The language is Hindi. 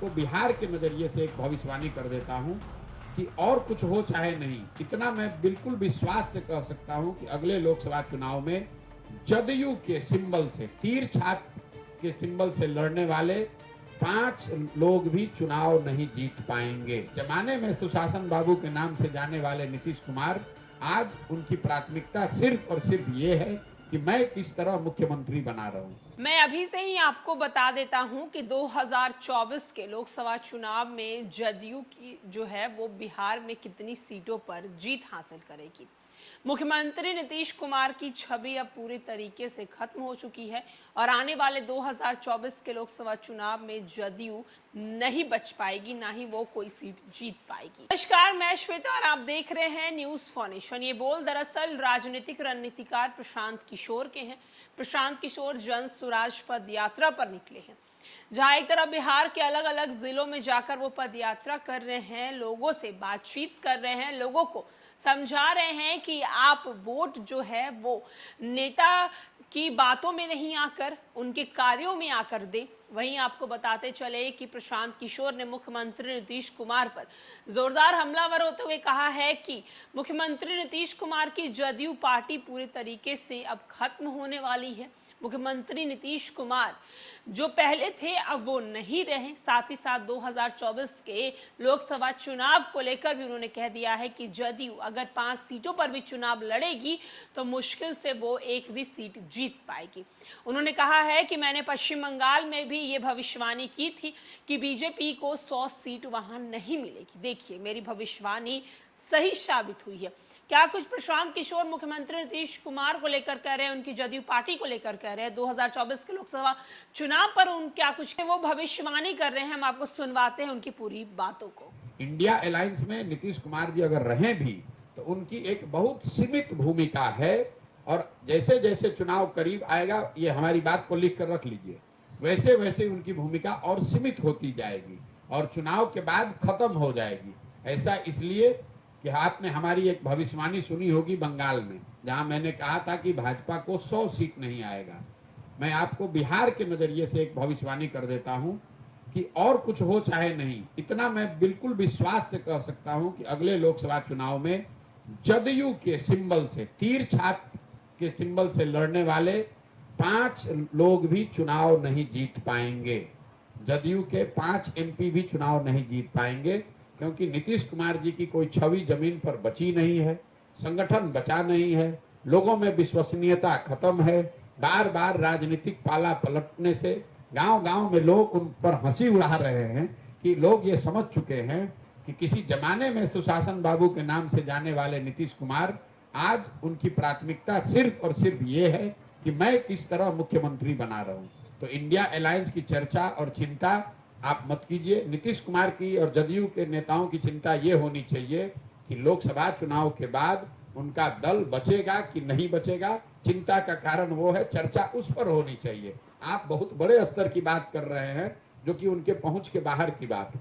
आपको बिहार के नजरिए से एक भविष्यवाणी कर देता हूं कि और कुछ हो चाहे नहीं, इतना मैं बिल्कुल विश्वास से कह सकता हूं कि अगले लोकसभा चुनाव में जदयू के सिंबल से, तीर छाप के सिंबल से लड़ने वाले 5 लोग भी चुनाव नहीं जीत पाएंगे। जमाने में सुशासन बाबू के नाम से जाने वाले नीतीश कुमार, आज उनकी प्राथमिकता सिर्फ और सिर्फ ये है कि मैं किस तरह मुख्यमंत्री बना रहा हूं। मैं अभी से ही आपको बता देता हूं कि 2024 के लोकसभा चुनाव में जदयू की जो है वो बिहार में कितनी सीटों पर जीत हासिल करेगी। मुख्यमंत्री नीतीश कुमार की छवि अब पूरी तरीके से खत्म हो चुकी है और आने वाले 2024 के लोकसभा चुनाव में जदयू नहीं बच पाएगी, ना ही वो कोई सीट जीत पाएगी। नमस्कार, मैं श्वेता और आप देख रहे हैं न्यूज फॉर नेशन। ये बोल दरअसल राजनीतिक रणनीतिकार प्रशांत किशोर के हैं। प्रशांत किशोर जन स्वराज पद यात्रा पर निकले हैं, जहां एक तरफ बिहार के अलग अलग जिलों में जाकर वो पद यात्रा कर रहे हैं, लोगों से बातचीत कर रहे हैं, लोगों को समझा रहे हैं कि आप वोट जो है वो नेता की बातों में नहीं आकर उनके कार्यों में आकर दें। वहीं आपको बताते चले कि प्रशांत किशोर ने मुख्यमंत्री नीतीश कुमार पर जोरदार हमलावर होते हुए कहा है कि मुख्यमंत्री नीतीश कुमार की जदयू पार्टी पूरी तरीके से अब खत्म होने वाली है। मुख्यमंत्री नीतीश कुमार जो पहले थे अब वो नहीं रहे। साथ ही साथ 2024 के लोकसभा चुनाव को लेकर भी उन्होंने कह दिया है कि जदयू अगर 5 सीटों पर भी चुनाव लड़ेगी तो मुश्किल से वो एक भी सीट जीत पाएगी। उन्होंने कहा है कि मैंने पश्चिम बंगाल में भी ये भविष्यवाणी की थी कि बीजेपी को 100 सीट वहां नहीं मिलेगी। देखिए, मेरी भविष्यवाणी सही साबित हुई है। क्या कुछ प्रशांत किशोर मुख्यमंत्री नीतीश कुमार को लेकर कह रहे हैं, उनकी जदयू पार्टी को लेकर कह रहे हैं, 2024 के लोकसभा चुनाव पर उन क्या कुछ वो भविष्यवाणी कर रहे हैं, हम आपको सुनवाते हैं उनकी पूरी बातों को। इंडिया अलायंस में नीतीश कुमार जी अगर रहे भी तो उनकी एक बहुत सीमित भूमिका है, और जैसे जैसे चुनाव करीब आएगा, ये हमारी बात को लिख कर रख लीजिए, वैसे वैसे उनकी भूमिका और सीमित होती जाएगी और चुनाव के बाद खत्म हो जाएगी। ऐसा इसलिए कि आपने हमारी एक भविष्यवाणी सुनी होगी बंगाल में, जहां मैंने कहा था कि भाजपा को 100 सीट नहीं आएगा। मैं आपको बिहार के नजरिए से एक भविष्यवाणी कर देता हूं कि और कुछ हो चाहे नहीं, इतना मैं बिल्कुल विश्वास से कह सकता हूं कि अगले लोकसभा चुनाव में जदयू के सिंबल से, तीर छाप के सिंबल से लड़ने वाले 5 लोग भी चुनाव नहीं जीत पाएंगे। जदयू के 5 एमपी भी चुनाव नहीं जीत पाएंगे, क्योंकि नीतीश कुमार जी की कोई छवि जमीन पर बची नहीं है, संगठन बचा नहीं है, लोगों में विश्वसनीयता खत्म है। बार बार राजनीतिक पाला पलटने से गांव गांव में लोग उन पर हंसी उड़ा रहे हैं कि लोग ये समझ चुके हैं कि किसी जमाने में सुशासन बाबू के नाम से जाने वाले नीतीश कुमार, आज उनकी प्राथमिकता सिर्फ और सिर्फ ये है कि मैं किस तरह मुख्यमंत्री बना रहा हूं। तो इंडिया अलायंस की चर्चा और चिंता आप मत कीजिए। नीतीश कुमार की और जदयू के नेताओं की चिंता ये होनी चाहिए कि लोकसभा चुनाव के बाद उनका दल बचेगा कि नहीं बचेगा। चिंता का कारण वो है, चर्चा उस पर होनी चाहिए। आप बहुत बड़े स्तर की बात कर रहे हैं जो कि उनके पहुंच के बाहर की बात है।